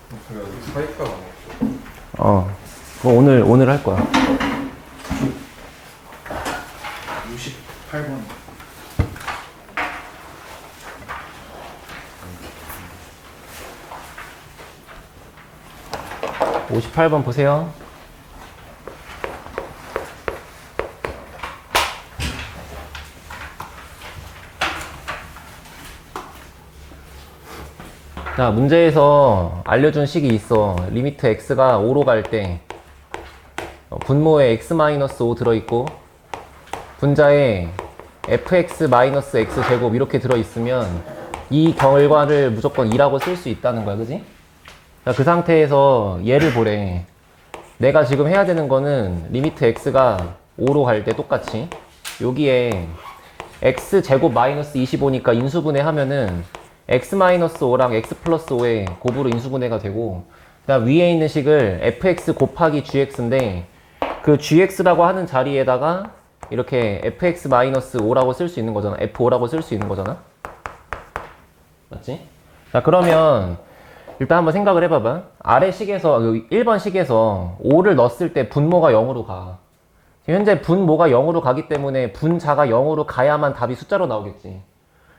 그래 여기 사이가 그거 오늘 할 거야. 68번. 58번 보세요. 자, 문제에서 알려준 식이 있어. 리미트 x가 5로 갈 때 분모에 x-5 들어있고 분자에 fx-x 제곱 이렇게 들어있으면 이 결과를 무조건 2라고 쓸 수 있다는 거야, 그지? 자, 그 상태에서 얘를 보래. 내가 지금 해야 되는 거는 리미트 x가 5로 갈 때 똑같이 여기에 x 제곱 마이너스 25니까 인수분해 하면은 x-5랑 x 플러스 5의 곱으로 인수분해가 되고, 그다음 위에 있는 식을 fx 곱하기 gx인데 그 gx라고 하는 자리에다가 이렇게 fx-5라고 쓸 수 있는 거잖아. f5라고 쓸 수 있는 거잖아. 맞지? 자, 그러면 일단 한번 생각을 해봐봐. 아래 식에서 1번 식에서 5를 넣었을 때 분모가 0으로 가. 현재 분모가 0으로 가기 때문에 분자가 0으로 가야만 답이 숫자로 나오겠지.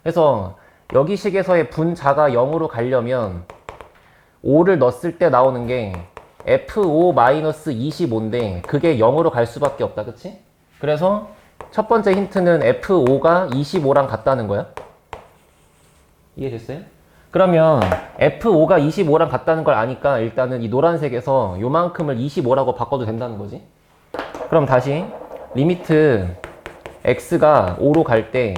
그래서 여기 식에서의 분자가 0으로 가려면 5를 넣었을 때 나오는 게 F5-25인데 그게 0으로 갈 수밖에 없다. 그치? 그래서 첫 번째 힌트는 F5가 25랑 같다는 거야. 이해됐어요? 그러면 F5가 25랑 같다는 걸 아니까 일단은 이 노란색에서 요만큼을 25라고 바꿔도 된다는 거지. 그럼 다시 리미트 x가 5로 갈 때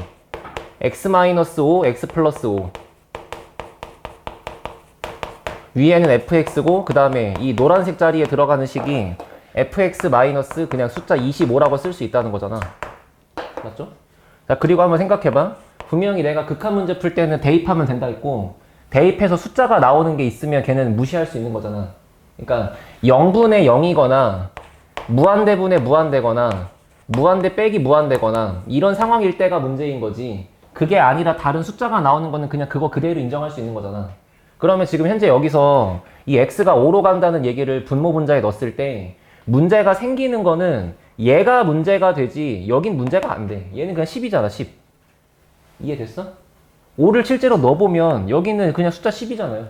x-5, x 플러스 5 위에는 fx고 그 다음에 이 노란색 자리에 들어가는 식이 fx 마이너스 그냥 숫자 25라고 쓸 수 있다는 거잖아. 맞죠? 자, 그리고 한번 생각해봐. 분명히 내가 극한 문제 풀 때는 대입하면 된다 했고 대입해서 숫자가 나오는 게 있으면 걔는 무시할 수 있는 거잖아. 그러니까 0분의 0이거나 무한대분의 무한대거나 무한대 빼기 무한대거나 이런 상황일 때가 문제인 거지. 그게 아니라 다른 숫자가 나오는 거는 그냥 그거 그대로 인정할 수 있는 거잖아. 그러면 지금 현재 여기서 이 x가 5로 간다는 얘기를 분모 분자에 넣었을 때 문제가 생기는 거는 얘가 문제가 되지 여긴 문제가 안 돼. 얘는 그냥 10이잖아. 10. 이해됐어? 5를 실제로 넣어보면 여기는 그냥 숫자 10이잖아요.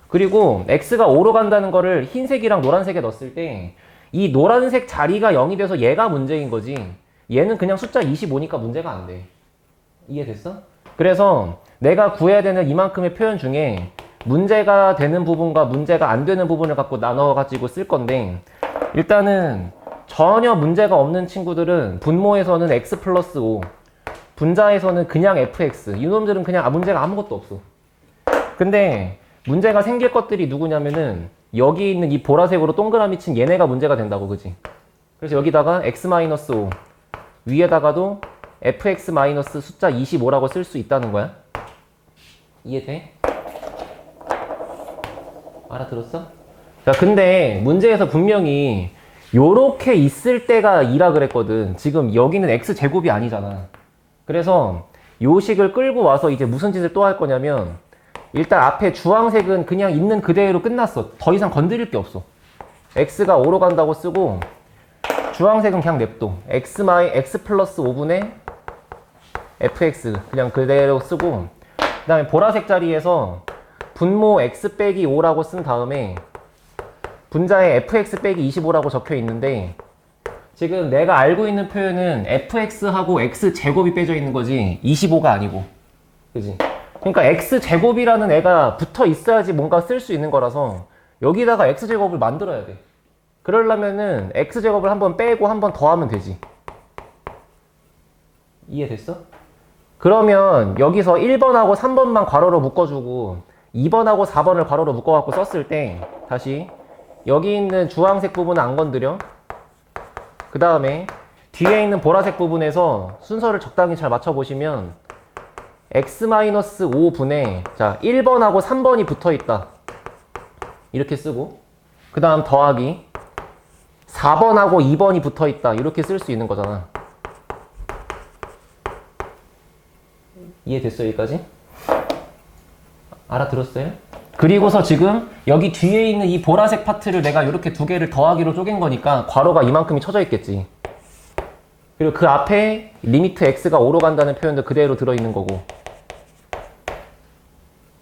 그리고 x가 5로 간다는 거를 흰색이랑 노란색에 넣었을 때 이 노란색 자리가 0이 돼서 얘가 문제인 거지. 얘는 그냥 숫자 25니까 문제가 안 돼. 이해됐어? 그래서 내가 구해야 되는 이만큼의 표현 중에 문제가 되는 부분과 문제가 안 되는 부분을 갖고 나눠가지고 쓸 건데 일단은 전혀 문제가 없는 친구들은 분모에서는 x 플러스 5 분자에서는 그냥 fx 이놈들은 그냥 문제가 아무것도 없어. 근데 문제가 생길 것들이 누구냐면은 여기 있는 이 보라색으로 동그라미 친 얘네가 문제가 된다고. 그지? 그래서 여기다가 x-5 위에다가도 fx- 숫자 25라고 쓸 수 있다는 거야. 이해돼? 알아들었어? 자, 근데 문제에서 분명히 요렇게 있을 때가 2라 그랬거든. 지금 여기는 x제곱이 아니잖아. 그래서 요 식을 끌고 와서 이제 무슨 짓을 또 할 거냐면 일단 앞에 주황색은 그냥 있는 그대로 끝났어. 더 이상 건드릴 게 없어. x가 5로 간다고 쓰고 주황색은 그냥 냅둬. x 플러스 5분의 fx 그냥 그대로 쓰고 그 다음에 보라색 자리에서 분모 x 빼기 5라고 쓴 다음에 분자에 fx 빼기 25라고 적혀 있는데 지금 내가 알고 있는 표현은 fx하고 x제곱이 빼져 있는 거지 25가 아니고. 그지? 그러니까 x제곱이라는 애가 붙어 있어야지 뭔가 쓸 수 있는 거라서 여기다가 x제곱을 만들어야 돼. 그러려면은 x제곱을 한번 빼고 한번 더하면 되지. 이해됐어? 그러면 여기서 1번하고 3번만 괄호로 묶어주고 2번하고 4번을 괄호로 묶어갖고 썼을 때 다시 여기 있는 주황색 부분은 안 건드려. 그 다음에 뒤에 있는 보라색 부분에서 순서를 적당히 잘 맞춰보시면 x-5분의 자 1번하고 3번이 붙어있다 이렇게 쓰고 그 다음 더하기 4번하고 2번이 붙어있다 이렇게 쓸 수 있는 거잖아. 이해됐어? 여기까지? 알아들었어요? 그리고서 지금 여기 뒤에 있는 이 보라색 파트를 내가 이렇게 두 개를 더하기로 쪼갠 거니까 괄호가 이만큼이 쳐져 있겠지. 그리고 그 앞에 리미트 x가 5로 간다는 표현도 그대로 들어있는 거고.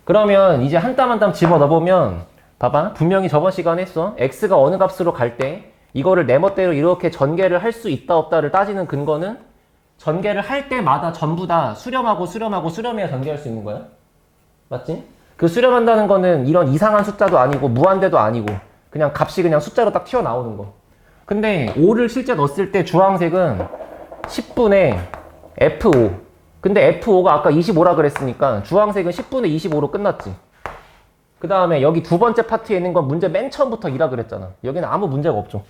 그러면 이제 한 땀 한 땀 집어 넣어보면 봐봐. 분명히 저번 시간에 했어. x가 어느 값으로 갈 때 이거를 내 멋대로 이렇게 전개를 할 수 있다 없다를 따지는 근거는 전개를 할 때마다 전부 다 수렴하고 수렴하고 수렴해야 전개할 수 있는 거야. 맞지? 그 수렴한다는 거는 이런 이상한 숫자도 아니고 무한대도 아니고 그냥 값이 그냥 숫자로 딱 튀어나오는 거. 근데 5를 실제 넣었을 때 주황색은 10분의 F5. 근데 F5가 아까 25라 그랬으니까 주황색은 10분의 25로 끝났지. 그 다음에 여기 두 번째 파트에 있는 건 문제 맨 처음부터 2라 그랬잖아. 여기는 아무 문제가 없죠.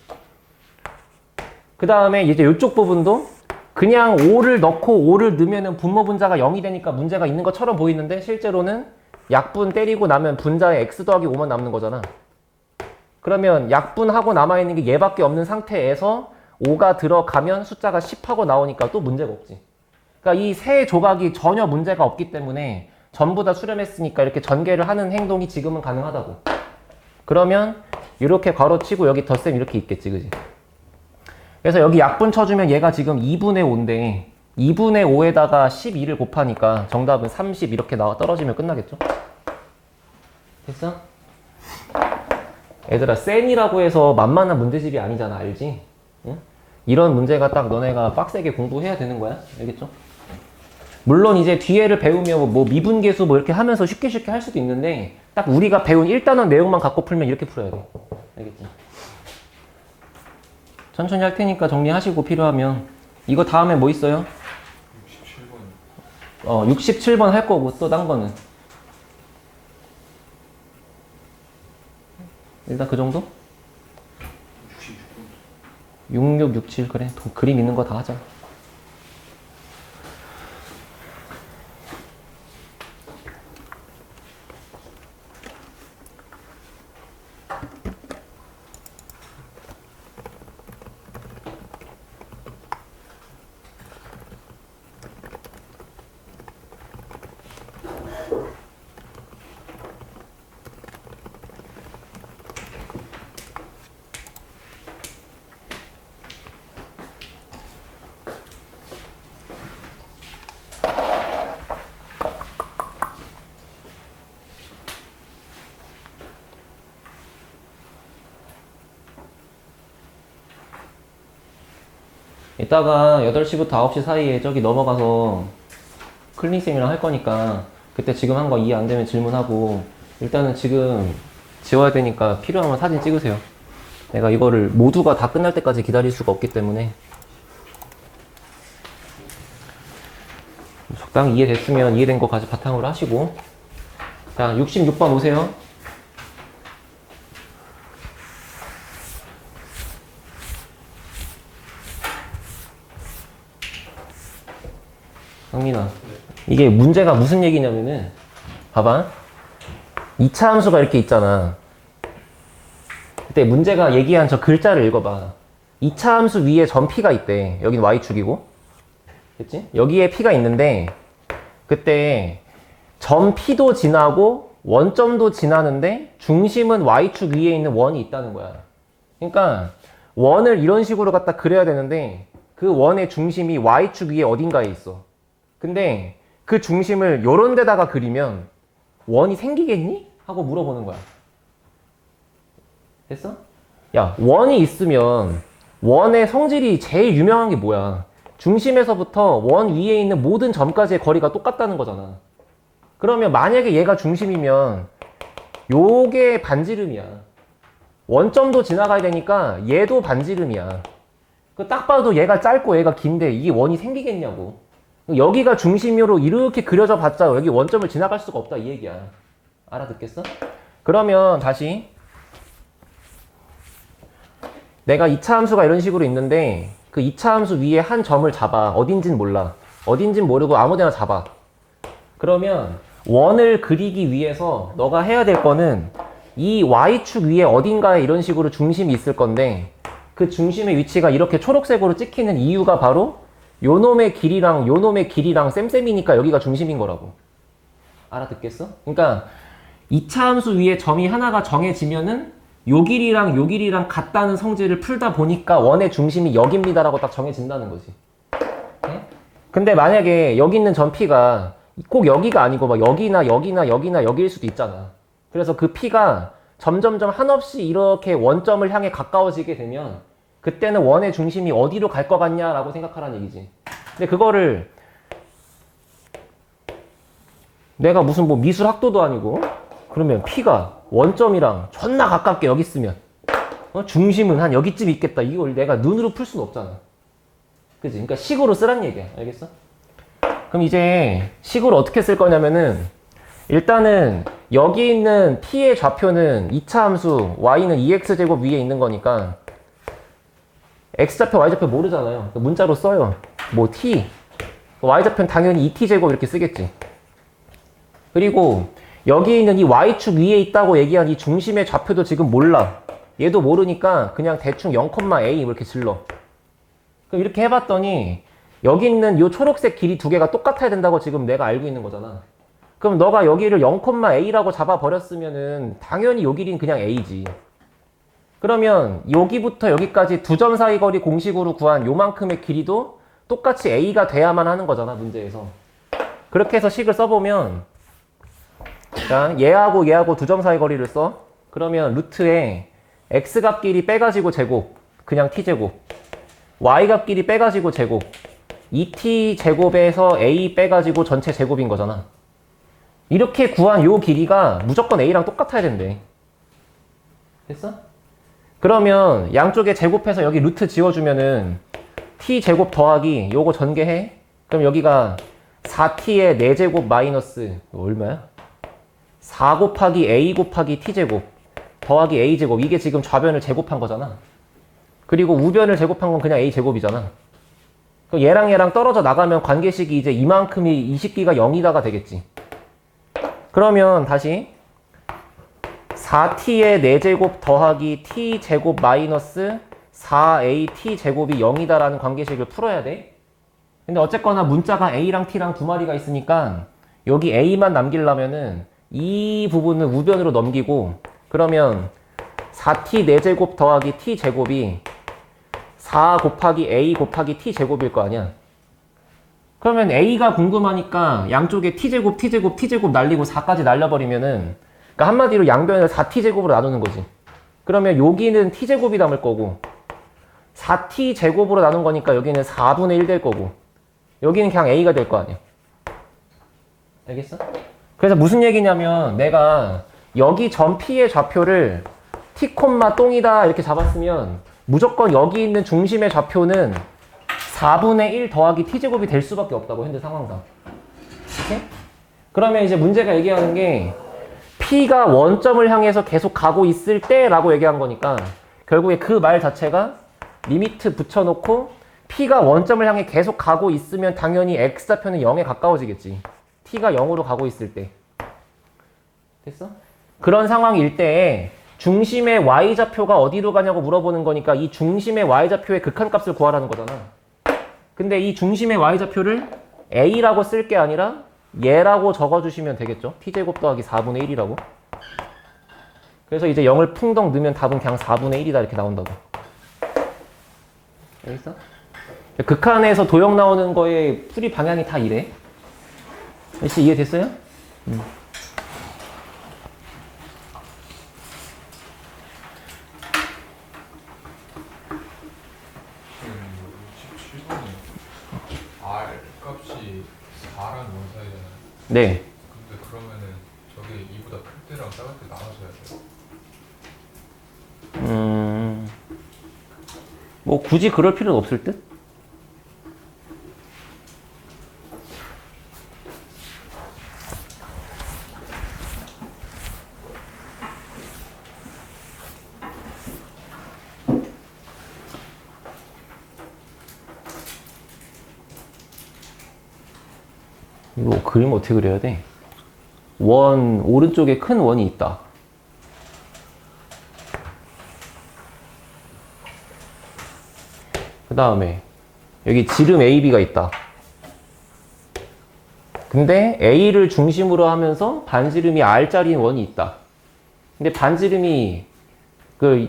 그 다음에 이제 이쪽 부분도 그냥 5를 넣고 5를 넣으면 분모 분자가 0이 되니까 문제가 있는 것처럼 보이는데 실제로는 약분 때리고 나면 분자에 x 더하기 5만 남는 거잖아. 그러면 약분하고 남아있는 게 얘밖에 없는 상태에서 5가 들어가면 숫자가 10하고 나오니까 또 문제가 없지. 그러니까 이 세 조각이 전혀 문제가 없기 때문에 전부 다 수렴했으니까 이렇게 전개를 하는 행동이 지금은 가능하다고. 그러면 이렇게 괄호치고 여기 덧셈 이렇게 있겠지, 그지? 그래서 여기 약분 쳐주면 얘가 지금 2분의 5인데 2분의 5에다가 12를 곱하니까 정답은 30 이렇게 나와 떨어지면 끝나겠죠? 됐어? 얘들아, 쌤이라고 해서 만만한 문제집이 아니잖아, 알지? 응? 이런 문제가 딱 너네가 빡세게 공부해야 되는 거야, 알겠죠? 물론 이제 뒤에를 배우면 뭐 미분계수 뭐 이렇게 하면서 쉽게 할 수도 있는데 딱 우리가 배운 1단원 내용만 갖고 풀면 이렇게 풀어야 돼, 알겠지? 천천히 할 테니까 정리하시고 필요하면. 이거 다음에 뭐 있어요? 67번. 67번 할 거고 또 딴 거는 일단 그 정도? 66, 67 그래. 그림 있는 거 다 하자. 이따가 8시부터 9시 사이에 저기 넘어가서 클린쌤이랑 할 거니까 그때 지금 한 거 이해 안 되면 질문하고 일단은 지금 지워야 되니까 필요하면 사진 찍으세요. 내가 이거를 모두가 다 끝날 때까지 기다릴 수가 없기 때문에 적당히 이해됐으면 이해된 거까지 바탕으로 하시고. 자, 66번 오세요. 상민아, 이게 문제가 무슨 얘기냐면은 봐봐, 2차 함수가 이렇게 있잖아. 그때 문제가 얘기한 저 글자를 읽어봐. 2차 함수 위에 점 P가 있대. 여기는 Y축이고, 그치? 여기에 P가 있는데 그때 점 P도 지나고 원점도 지나는데 중심은 Y축 위에 있는 원이 있다는 거야. 그러니까 원을 이런 식으로 갖다 그려야 되는데 그 원의 중심이 Y축 위에 어딘가에 있어. 근데 그 중심을 요런 데다가 그리면 원이 생기겠니? 하고 물어보는 거야. 됐어? 야, 원이 있으면 원의 성질이 제일 유명한 게 뭐야? 중심에서부터 원 위에 있는 모든 점까지의 거리가 똑같다는 거잖아. 그러면 만약에 얘가 중심이면 요게 반지름이야. 원점도 지나가야 되니까 얘도 반지름이야. 딱 봐도 얘가 짧고 얘가 긴데 이게 원이 생기겠냐고. 여기가 중심으로 이렇게 그려져 봤자 여기 원점을 지나갈 수가 없다 이 얘기야. 알아듣겠어? 그러면 다시 내가 2차 함수가 이런 식으로 있는데 그 2차 함수 위에 한 점을 잡아. 어딘진 몰라. 어딘진 모르고 아무데나 잡아. 그러면 원을 그리기 위해서 너가 해야 될 거는 이 Y축 위에 어딘가에 이런 식으로 중심이 있을 건데 그 중심의 위치가 이렇게 초록색으로 찍히는 이유가 바로 요놈의 길이랑 요놈의 길이랑 쌤쌤이니까 여기가 중심인 거라고. 알아듣겠어? 그러니까 2차 함수 위에 점이 하나가 정해지면은 요 길이랑 같다는 성질을 풀다 보니까 원의 중심이 여기입니다라고 딱 정해진다는 거지. 네? 근데 만약에 여기 있는 점 P가 꼭 여기가 아니고 막 여기일 수도 있잖아. 그래서 그 P가 점점점 한없이 이렇게 원점을 향해 가까워지게 되면 그때는 원의 중심이 어디로 갈 것 같냐라고 생각하라는 얘기지. 근데 그거를 내가 무슨 뭐 미술 학도도 아니고 그러면 P가 원점이랑 존나 가깝게 여기 있으면 중심은 한 여기쯤 있겠다. 이걸 내가 눈으로 풀 수는 없잖아. 그치? 그러니까 식으로 쓰란 얘기야. 알겠어? 그럼 이제 식으로 어떻게 쓸 거냐면은 일단은 여기 있는 T의 좌표는 2차 함수 y는 2x제곱 위에 있는 거니까 x좌표, y좌표 모르잖아요. 문자로 써요. 뭐 t, y좌표는 당연히 2t제곱 이렇게 쓰겠지. 그리고 여기 있는 이 y축 위에 있다고 얘기한 이 중심의 좌표도 지금 몰라. 얘도 모르니까 그냥 대충 0,a 이렇게 질러. 그럼 이렇게 해봤더니 여기 있는 이 초록색 길이 두 개가 똑같아야 된다고 지금 내가 알고 있는 거잖아. 그럼 너가 여기를 0,a라고 잡아버렸으면은 당연히 요 길이는 그냥 a지. 그러면 여기부터 여기까지 두 점 사이 거리 공식으로 구한 요만큼의 길이도 똑같이 a가 돼야만 하는 거잖아, 문제에서. 그렇게 해서 식을 써보면 자, 얘하고 두 점 사이 거리를 써. 그러면 루트에 x값 길이 빼가지고 제곱, 그냥 t제곱. y값 길이 빼가지고 제곱. 2t제곱에서 a 빼가지고 전체 제곱인 거잖아. 이렇게 구한 요 길이가 무조건 a랑 똑같아야 된대. 됐어? 그러면 양쪽에 제곱해서 여기 루트 지워주면은 t제곱 더하기 요거 전개해. 그럼 여기가 4t의 4제곱 마이너스 얼마야? 4 곱하기 a 곱하기 t제곱 더하기 a제곱. 이게 지금 좌변을 제곱한 거잖아. 그리고 우변을 제곱한 건 그냥 a제곱이잖아. 그럼 얘랑 떨어져 나가면 관계식이 이제 이만큼이 이 식기가 0이다가 되겠지. 그러면 다시 4t의 4제곱 더하기 t제곱 마이너스 4at제곱이 0이다라는 관계식을 풀어야 돼. 근데 어쨌거나 문자가 a랑 t랑 두 마리가 있으니까 여기 a만 남기려면은 이 부분을 우변으로 넘기고 그러면 4t 4제곱 더하기 t제곱이 4 곱하기 a 곱하기 t제곱일 거 아니야. 그러면 a가 궁금하니까 양쪽에 t제곱 날리고 4까지 날려버리면은 그러니까 한마디로 양변을 4t제곱으로 나누는 거지. 그러면 여기는 t제곱이 남을 거고 4t제곱으로 나눈 거니까 여기는 4분의 1 될 거고 여기는 그냥 a가 될 거 아니야. 알겠어? 그래서 무슨 얘기냐면 내가 여기 점 P의 좌표를 t, 똥이다 이렇게 잡았으면 무조건 여기 있는 중심의 좌표는 4분의 1 더하기 t제곱이 될 수밖에 없다고, 현재 상황상. 오케이? 그러면 이제 문제가 얘기하는 게 P가 원점을 향해서 계속 가고 있을 때 라고 얘기한 거니까 결국에 그 말 자체가 리미트 붙여놓고 P가 원점을 향해 계속 가고 있으면 당연히 X좌표는 0에 가까워지겠지. T가 0으로 가고 있을 때. 됐어? 그런 상황일 때에 중심의 Y좌표가 어디로 가냐고 물어보는 거니까 이 중심의 Y좌표의 극한값을 구하라는 거잖아. 근데 이 중심의 Y좌표를 A라고 쓸 게 아니라 얘라고 적어주시면 되겠죠. T제곱 더하기 4분의 1이라고. 그래서 이제 0을 풍덩 넣으면 답은 그냥 4분의 1이다 이렇게 나온다고. 알겠어? 극한에서 도형 나오는 거에 풀이 방향이 다 이래. 혹시 이해됐어요? R 값이 4랑 0 사이잖아요. 네. 근데 그러면은 저게 2보다 클 때랑 작을 때 나눠서 해야 돼요? 뭐 굳이 그럴 필요는 없을 듯? 이거 그림 어떻게 그려야 돼? 원, 오른쪽에 큰 원이 있다. 그 다음에 여기 지름 AB가 있다. 근데 A를 중심으로 하면서 반지름이 R짜리인 원이 있다. 근데 반지름이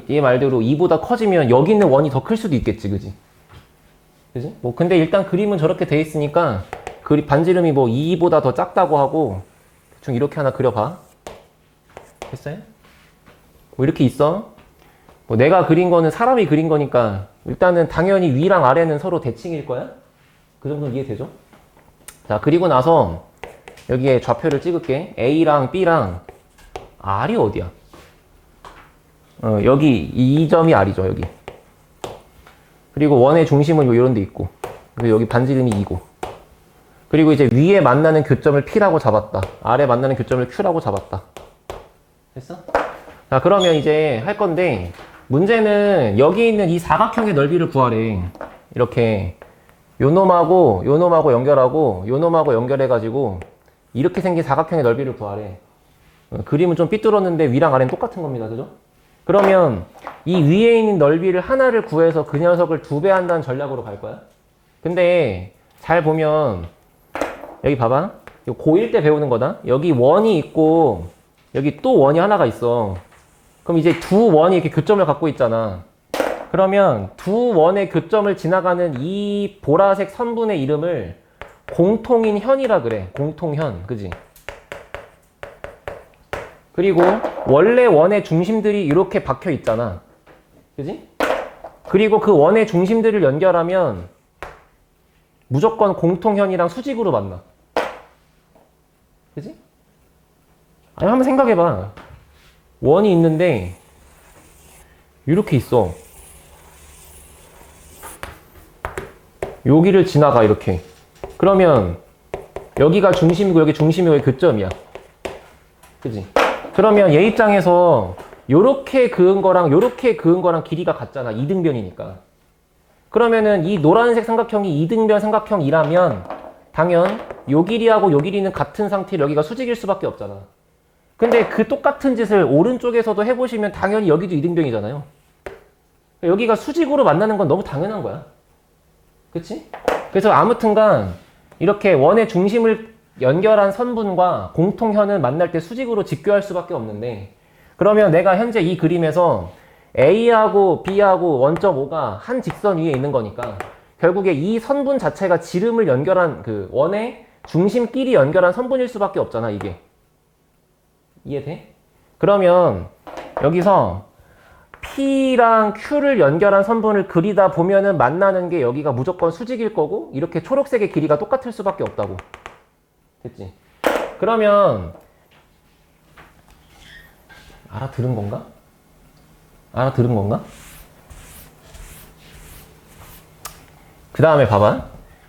얘 말대로 2보다 커지면 여기 있는 원이 더 클 수도 있겠지, 그지? 그지? 뭐 근데 일단 그림은 저렇게 돼 있으니까 반지름이 뭐 2보다 더 작다고 하고 대충 이렇게 하나 그려봐. 됐어요? 뭐 이렇게 있어. 뭐 내가 그린 거는 사람이 그린 거니까 일단은 당연히 위랑 아래는 서로 대칭일 거야. 그 정도는 이해되죠? 자, 그리고 나서 여기에 좌표를 찍을게. A랑 B랑 R이 어디야? 여기 이 점이 R이죠, 여기. 그리고 원의 중심은 요 이런 데 있고. 그리고 여기 반지름이 2고. 그리고 이제 위에 만나는 교점을 P라고 잡았다. 아래 만나는 교점을 Q라고 잡았다. 됐어? 자, 그러면 이제 할 건데 문제는 여기 있는 이 사각형의 넓이를 구하래. 이렇게 요 놈하고 연결하고 요 놈하고 연결해가지고 이렇게 생긴 사각형의 넓이를 구하래. 그림은 좀 삐뚤었는데 위랑 아래는 똑같은 겁니다. 그죠? 그러면 이 위에 있는 넓이를 하나를 구해서 그 녀석을 2배 한다는 전략으로 갈 거야. 근데 잘 보면 여기 봐봐. 고1 때 배우는 거다. 여기 원이 있고 여기 또 원이 하나가 있어. 그럼 이제 두 원이 이렇게 교점을 갖고 있잖아. 그러면 두 원의 교점을 지나가는 이 보라색 선분의 이름을 공통인 현이라 그래. 공통현. 그지? 그리고 원래 원의 중심들이 이렇게 박혀 있잖아. 그지? 그리고 그 원의 중심들을 연결하면 무조건 공통현이랑 수직으로 만나. 그지? 아니, 한번 생각해봐. 원이 있는데 이렇게 있어. 여기를 지나가 이렇게. 그러면 여기가 중심이고 여기 중심이고 여기 교점이야. 그지? 그러면 얘 입장에서 요렇게 그은 거랑 요렇게 그은 거랑 길이가 같잖아. 이등변이니까. 그러면은 이 노란색 삼각형이 이등변 삼각형이라면 당연 요 길이하고 요 길이는 같은 상태로 여기가 수직일 수밖에 없잖아. 근데 그 똑같은 짓을 오른쪽에서도 해보시면 당연히 여기도 이등변이잖아요. 여기가 수직으로 만나는 건 너무 당연한 거야. 그치? 그래서 아무튼간 이렇게 원의 중심을 연결한 선분과 공통현은 만날 때 수직으로 직교할 수밖에 없는데, 그러면 내가 현재 이 그림에서 A하고 B하고 1.5가 한 직선 위에 있는 거니까 결국에 이 선분 자체가 지름을 연결한 그 원의 중심끼리 연결한 선분일 수밖에 없잖아, 이게. 이해돼? 그러면 여기서 P랑 Q를 연결한 선분을 그리다 보면은 만나는 게 여기가 무조건 수직일 거고 이렇게 초록색의 길이가 똑같을 수밖에 없다고. 됐지? 그러면 알아들은 건가? 알아들은 건가? 그 다음에 봐봐.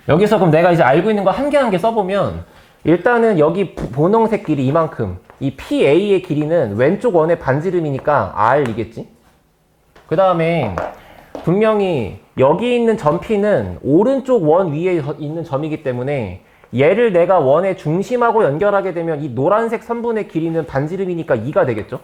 여기서 그럼 내가 이제 알고 있는 거 한 개 한 개 써보면 일단은 여기 분홍색 길이 이만큼, 이 PA의 길이는 왼쪽 원의 반지름이니까 R이겠지? 그 다음에 분명히 여기 있는 점 P는 오른쪽 원 위에 있는 점이기 때문에 얘를 내가 원의 중심하고 연결하게 되면 이 노란색 선분의 길이는 반지름이니까 2가 되겠죠?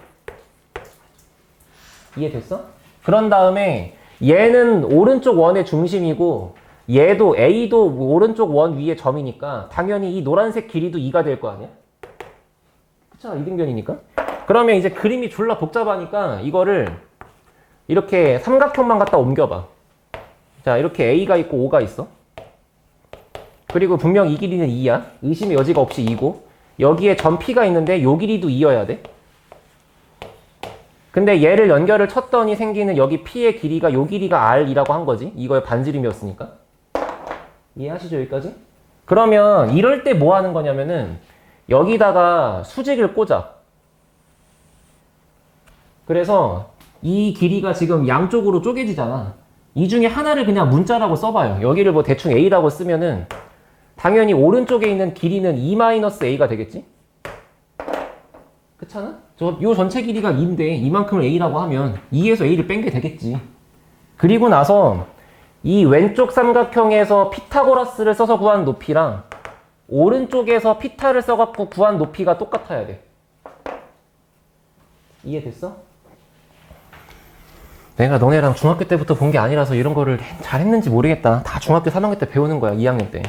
이해됐어? 그런 다음에 얘는 오른쪽 원의 중심이고 얘도 A도 오른쪽 원 위에 점이니까 당연히 이 노란색 길이도 2가 될 거 아니야? 그쵸? 이등변이니까. 그러면 이제 그림이 졸라 복잡하니까 이거를 이렇게 삼각형만 갖다 옮겨봐. 자, 이렇게 A가 있고 O가 있어. 그리고 분명 이 길이는 2야. 의심의 여지가 없이 2고 여기에 점 P가 있는데 요 길이도 2여야 돼. 근데 얘를 연결을 쳤더니 생기는 여기 P의 길이가 요 길이가 R이라고 한 거지. 이거의 반지름이었으니까. 이해하시죠, 여기까지? 그러면 이럴 때 뭐 하는 거냐면은 여기다가 수직을 꽂아. 그래서 이 길이가 지금 양쪽으로 쪼개지잖아. 이 중에 하나를 그냥 문자라고 써봐요. 여기를 뭐 대충 A라고 쓰면은 당연히 오른쪽에 있는 길이는 2-A가 되겠지? 그렇잖아? 요 전체 길이가 2인데 이만큼을 A라고 하면 2에서 A를 뺀 게 되겠지. 그리고 나서 이 왼쪽 삼각형에서 피타고라스를 써서 구한 높이랑 오른쪽에서 피타를 써갖고 구한 높이가 똑같아야 돼. 이해됐어? 내가 너네랑 중학교 때부터 본 게 아니라서 이런 거를 잘했는지 모르겠다. 다 중학교 3학년 때 배우는 거야, 2학년 때.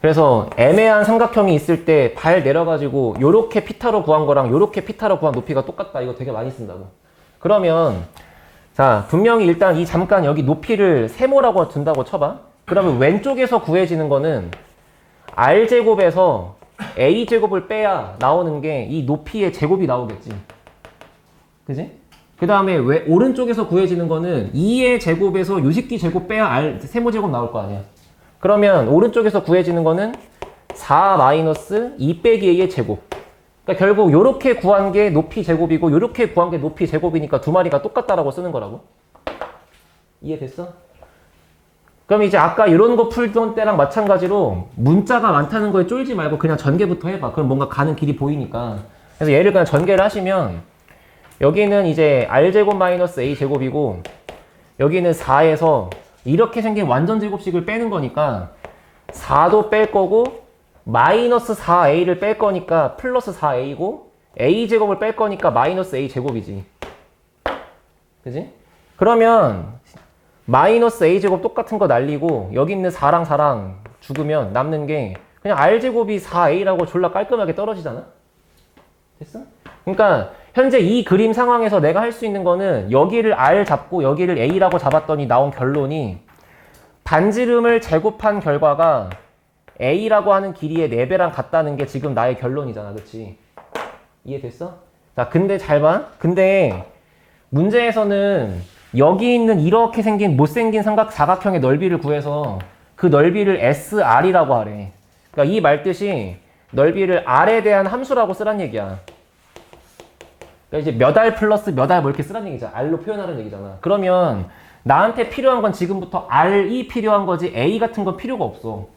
그래서 애매한 삼각형이 있을 때 발 내려가지고 요렇게 피타로 구한 거랑 요렇게 피타로 구한 높이가 똑같다. 이거 되게 많이 쓴다고. 그러면 자, 분명히 일단 이 잠깐 여기 높이를 세모라고 둔다고 쳐봐. 그러면 왼쪽에서 구해지는 거는 R제곱에서 A제곱을 빼야 나오는 게 이 높이의 제곱이 나오겠지. 그지? 그 다음에 왜 오른쪽에서 구해지는 거는 2의 제곱에서 요식기 제곱 빼야 R 세모제곱 나올 거 아니야. 그러면 오른쪽에서 구해지는 거는 4 마이너스 2 빼기 A의 제곱. 그러니까 결국 요렇게 구한 게 높이 제곱이고 요렇게 구한 게 높이 제곱이니까 두 마리가 똑같다라고 쓰는 거라고. 이해됐어? 그럼 이제 아까 이런 거 풀던 때랑 마찬가지로 문자가 많다는 거에 쫄지 말고 그냥 전개부터 해봐. 그럼 뭔가 가는 길이 보이니까. 그래서 얘를 그냥 전개를 하시면 여기는 이제 R제곱 마이너스 A제곱이고 여기는 4에서 이렇게 생긴 완전 제곱식을 빼는 거니까 4도 뺄 거고 마이너스 4A를 뺄 거니까 플러스 4A고 A제곱을 뺄 거니까 마이너스 A제곱이지. 그지? 그러면 마이너스 A제곱 똑같은 거 날리고 여기 있는 4랑 4랑 죽으면 남는 게 그냥 R제곱이 4A라고 졸라 깔끔하게 떨어지잖아? 됐어? 그러니까 현재 이 그림 상황에서 내가 할 수 있는 거는 여기를 R 잡고 여기를 A라고 잡았더니 나온 결론이 반지름을 제곱한 결과가 A라고 하는 길이의 4배랑 같다는 게 지금 나의 결론이잖아. 그치? 이해됐어? 자, 근데 잘 봐. 근데 문제에서는 여기 있는 이렇게 생긴 못생긴 사각형의 넓이를 구해서 그 넓이를 SR이라고 하래. 그러니까 이 말 뜻이 넓이를 R에 대한 함수라고 쓰란 얘기야. 그러니까 이제 몇 R 플러스 몇 R 뭐 이렇게 쓰란 얘기잖아. R로 표현하는 얘기잖아. 그러면 나한테 필요한 건 지금부터 R이 필요한 거지 A 같은 건 필요가 없어.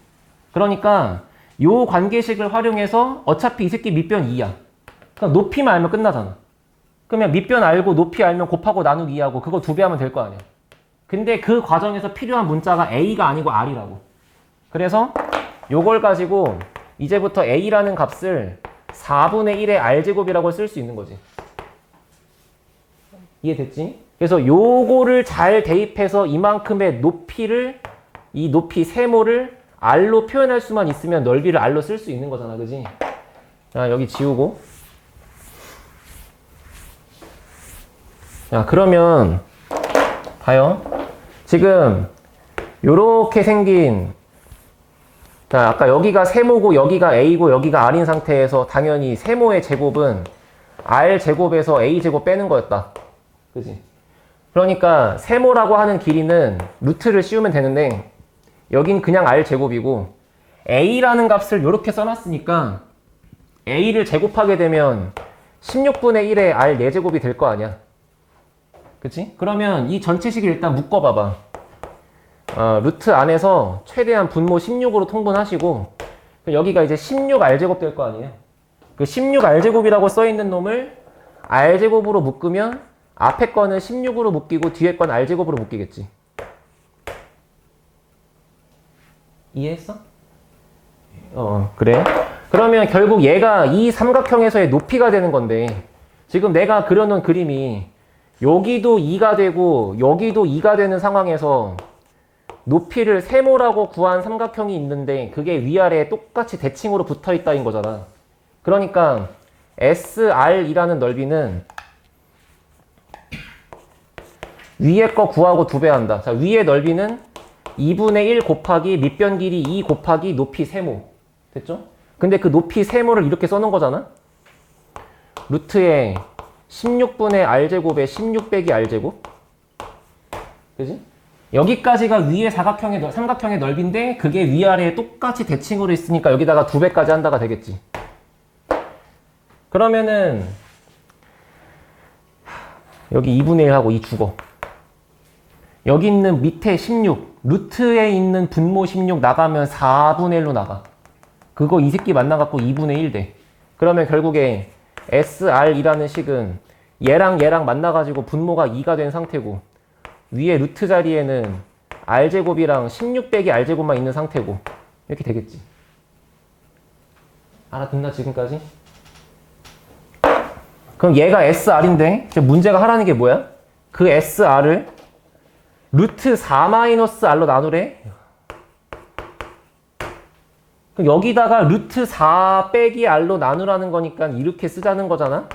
그러니까 요 관계식을 활용해서 어차피 이 새끼 밑변 2야. 그럼 높이만 알면 끝나잖아. 그러면 밑변 알고 높이 알면 곱하고 나누기 2하고 그거 2배 하면 될 거 아니야. 근데 그 과정에서 필요한 문자가 A가 아니고 R이라고. 그래서 요걸 가지고 이제부터 A라는 값을 4분의 1의 R제곱이라고 쓸 수 있는 거지. 이해됐지? 그래서 요거를 잘 대입해서 이만큼의 높이를 이 높이 세모를 R로 표현할 수만 있으면 넓이를 R로 쓸 수 있는 거잖아. 그지? 자, 여기 지우고. 자, 그러면 봐요. 지금 요렇게 생긴 자, 아까 여기가 세모고 여기가 A고 여기가 R인 상태에서 당연히 세모의 제곱은 R제곱에서 A제곱 빼는 거였다. 그지? 그러니까 세모라고 하는 길이는 루트를 씌우면 되는데 여긴 그냥 R제곱이고 A라는 값을 이렇게 써놨으니까 A를 제곱하게 되면 16분의 1의 R 4제곱이 될 거 아니야. 그치? 그러면 이 전체식을 일단 묶어봐봐. 루트 안에서 최대한 분모 16으로 통분하시고 여기가 이제 16R제곱 될 거 아니에요. 그 16R제곱이라고 써있는 놈을 R제곱으로 묶으면 앞에 거는 16으로 묶이고 뒤에 건 R제곱으로 묶이겠지. 이해했어? 그래. 그러면 결국 얘가 이 삼각형에서의 높이가 되는 건데 지금 내가 그려놓은 그림이 여기도 2가 되고 여기도 2가 되는 상황에서 높이를 세모라고 구한 삼각형이 있는데 그게 위아래에 똑같이 대칭으로 붙어있다인 거잖아. 그러니까 SR이라는 넓이는 위에 거 구하고 2배 한다. 자, 위의 넓이는 2분의 1 곱하기 밑변 길이 2 곱하기 높이 세모. 됐죠? 근데 그 높이 세모를 이렇게 써놓은 거잖아? 루트에 16분의 R제곱에 16 빼기 R제곱. 그지? 여기까지가 위의 삼각형의 넓이인데 그게 위아래에 똑같이 대칭으로 있으니까 여기다가 2배까지 한다가 되겠지. 그러면은 여기 2분의 1하고 2 죽어. 여기 있는 밑에 16, 루트에 있는 분모 16 나가면 4분의 1로 나가. 그거 이 새끼 만나갖고 2분의 1 돼. 그러면 결국에 SR이라는 식은 얘랑 얘랑 만나가지고 분모가 2가 된 상태고 위에 루트 자리에는 R제곱이랑 16 빼기 R제곱만 있는 상태고 이렇게 되겠지. 알아듣나 지금까지? 그럼 얘가 SR인데 문제가 하라는 게 뭐야? 그 SR을 루트 4-R로 나누래. 그럼 여기다가 루트 4 빼기 r로 나누라는 거니까 이렇게 쓰자는 거잖아.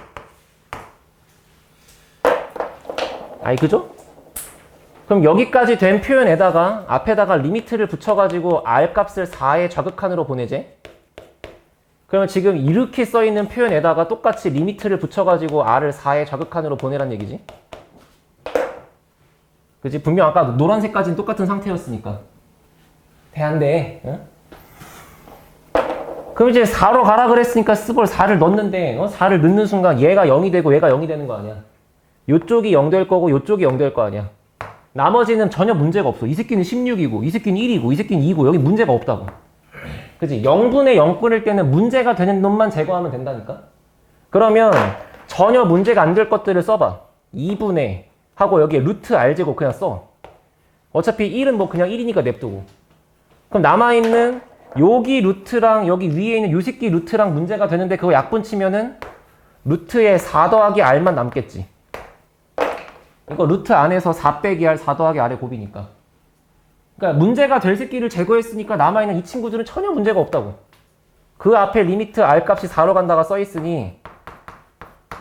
아이 그죠? 그럼 여기까지 된 표현에다가 앞에다가 리미트를 붙여가지고 r 값을 4의 좌극한으로 보내재. 그러면 지금 이렇게 써있는 표현에다가 똑같이 리미트를 붙여가지고 r을 4의 좌극한으로 보내란 얘기지. 그치? 분명 아까 노란색까지는 똑같은 상태였으니까. 돼, 안 돼? 응? 그럼 이제 4로 가라 그랬으니까 스볼 4를 넣는데 4를 넣는 순간 얘가 0이 되고 얘가 0이 되는 거 아니야. 요쪽이 0 될 거고 요쪽이 0 될 거 아니야. 나머지는 전혀 문제가 없어. 이 새끼는 16이고 이 새끼는 1이고 이 새끼는 2고 여기 문제가 없다고. 그치? 0분의 0 끓일 때는 문제가 되는 놈만 제거하면 된다니까. 그러면 전혀 문제가 안 될 것들을 써봐. 2분의 하고 여기에 루트 r제곱 그냥 써. 어차피 1은 뭐 그냥 1이니까 냅두고. 그럼 남아있는 여기 루트랑 여기 위에 있는 요 새끼 루트랑 문제가 되는데 그거 약분 치면은 루트에 4 더하기 r만 남겠지. 이거 루트 안에서 4 빼기 r 4 더하기 r의 곱이니까. 그러니까 문제가 될 새끼를 제거했으니까 남아있는 이 친구들은 전혀 문제가 없다고. 그 앞에 리미트 r 값이 4로 간다가 써있으니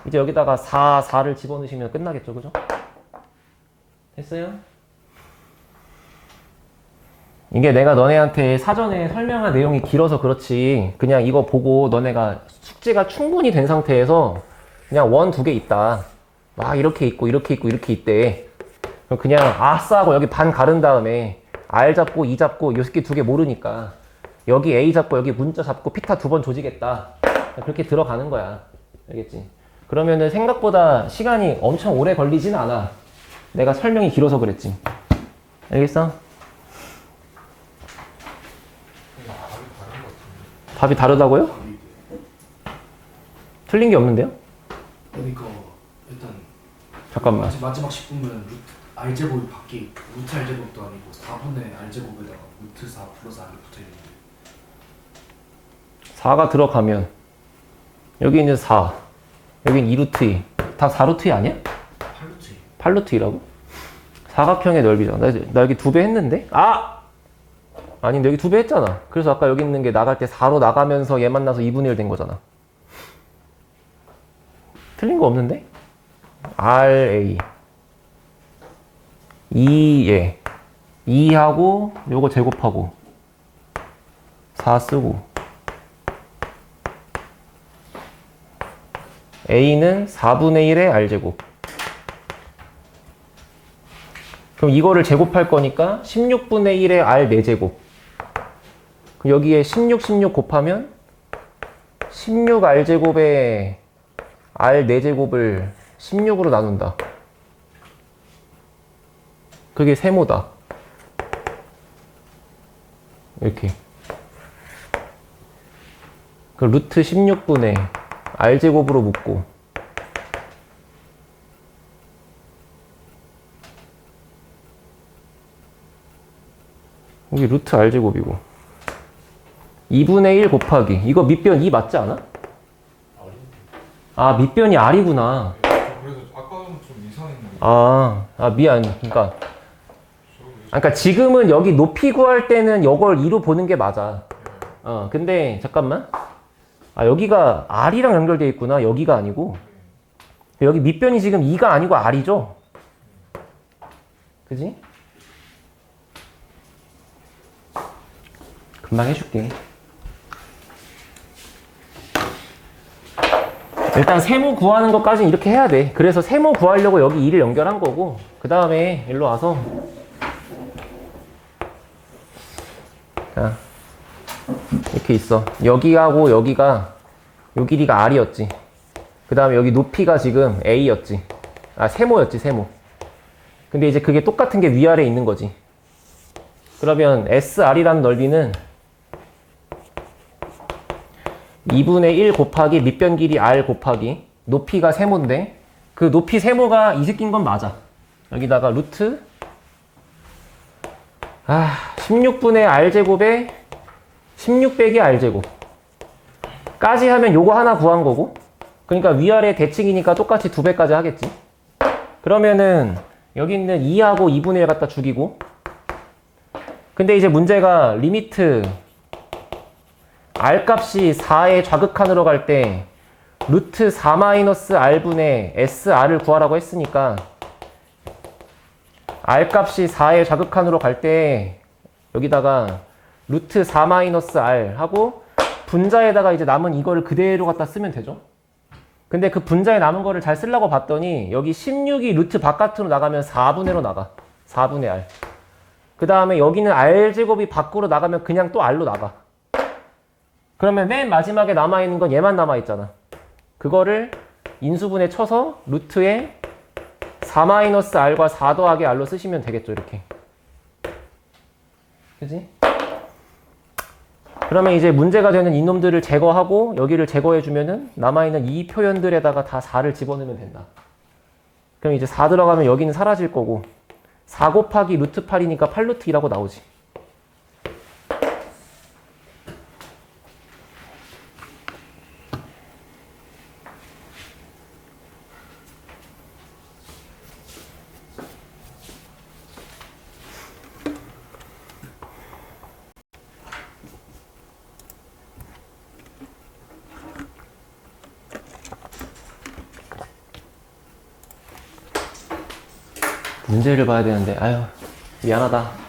이제 여기다가 4를 집어넣으시면 끝나겠죠. 그죠? 됐어요? 이게 내가 너네한테 사전에 설명한 내용이 길어서 그렇지 그냥 이거 보고 너네가 숙제가 충분히 된 상태에서 그냥 원 2개 있다. 막 이렇게 있고 이렇게 있고 이렇게 있대. 그럼 그냥 아싸 하고 여기 반 가른 다음에 R 잡고 E 잡고 요 새끼 2개 모르니까 여기 A 잡고 여기 문자 잡고 피타 2번 조지겠다. 그렇게 들어가는 거야. 알겠지? 그러면은 생각보다 시간이 엄청 오래 걸리진 않아. 내가 설명이 길어서 그랬지. 알겠어? 답이 다르다고요? 틀린 게 없는데요? 그러니까 일단 잠깐만. 마지막 10분은 r제곱이 바뀌 루트 r제곱도 아니고 4분의 r제곱에다가 루트 4 플러스 r이 붙어있는데 4가 들어가면 여기 있는 4 여긴 2루트 2 다 4루트 2 아니야? 8루트 8루트 2라고? 사각형의 넓이잖아. 나 여기 2배 했는데? 아닌데 여기 2배 했잖아. 그래서 아까 여기 있는 게 나갈 때 4로 나가면서 얘 만나서 2분의 1 된 거잖아. 틀린 거 없는데? RA 2에 2하고 요거 제곱하고 4 쓰고 A는 4분의 1의 R제곱. 그럼 이거를 제곱할 거니까 16분의 1의 R 4제곱. 그럼 여기에 16 곱하면 16R제곱에 R 4제곱을 16으로 나눈다. 그게 세모다. 이렇게. 그 루트 16분의 R제곱으로 묶고 여기 루트 R제곱이고 2분의 1 곱하기 이거 밑변 2 맞지 않아? 아 밑변이 R이구나. 그래서 아까는 좀 이상했는데. 미안. 그러니까 지금은 여기 높이 구할 때는 이걸 2로 보는 게 맞아. 근데 잠깐만. 여기가 R이랑 연결되어 있구나. 여기가 아니고. 여기 밑변이 지금 2가 아니고 R이죠? 그지? 금방 해줄게. 일단 세모 구하는 것까지는 이렇게 해야 돼. 그래서 세모 구하려고 여기 2를 연결한 거고 그 다음에 일로 와서 자 이렇게 있어. 여기하고 여기가 요 길이가 R이었지. 그 다음에 여기 높이가 지금 A였지. 세모였지 세모. 근데 이제 그게 똑같은 게 위아래에 있는 거지. 그러면 SR이라는 넓이는 2분의 1 곱하기 밑변 길이 R 곱하기 높이가 세모인데 그 높이 세모가 이 새끼인 건 맞아. 여기다가 루트 16분의 R제곱에 16 빼기 R제곱 까지 하면 요거 하나 구한 거고 그러니까 위아래 대칭이니까 똑같이 2배까지 하겠지. 그러면은 여기 있는 2하고 2분의 1 갖다 죽이고 근데 이제 문제가 리미트 R 값이 4의 좌극한으로 갈 때 루트 4-R분의 SR을 구하라고 했으니까 R 값이 4의 좌극한으로 갈 때 여기다가 루트 4-R 하고 분자에다가 이제 남은 이거를 그대로 갖다 쓰면 되죠. 근데 그 분자에 남은 거를 잘 쓰려고 봤더니 여기 16이 루트 바깥으로 나가면 4분의로 나가. 4분의 R. 그 다음에 여기는 R제곱이 밖으로 나가면 그냥 또 R로 나가. 그러면 맨 마지막에 남아있는 건 얘만 남아있잖아. 그거를 인수분해 쳐서 루트에 4-R과 4 더하기 R로 쓰시면 되겠죠. 이렇게. 그지? 그러면 이제 문제가 되는 이놈들을 제거하고 여기를 제거해주면은 남아있는 이 표현들에다가 다 4를 집어넣으면 된다. 그럼 이제 4 들어가면 여기는 사라질 거고 4 곱하기 루트 8이니까 8루트 2라고 나오지. 문제를 봐야 되는데 아유 미안하다.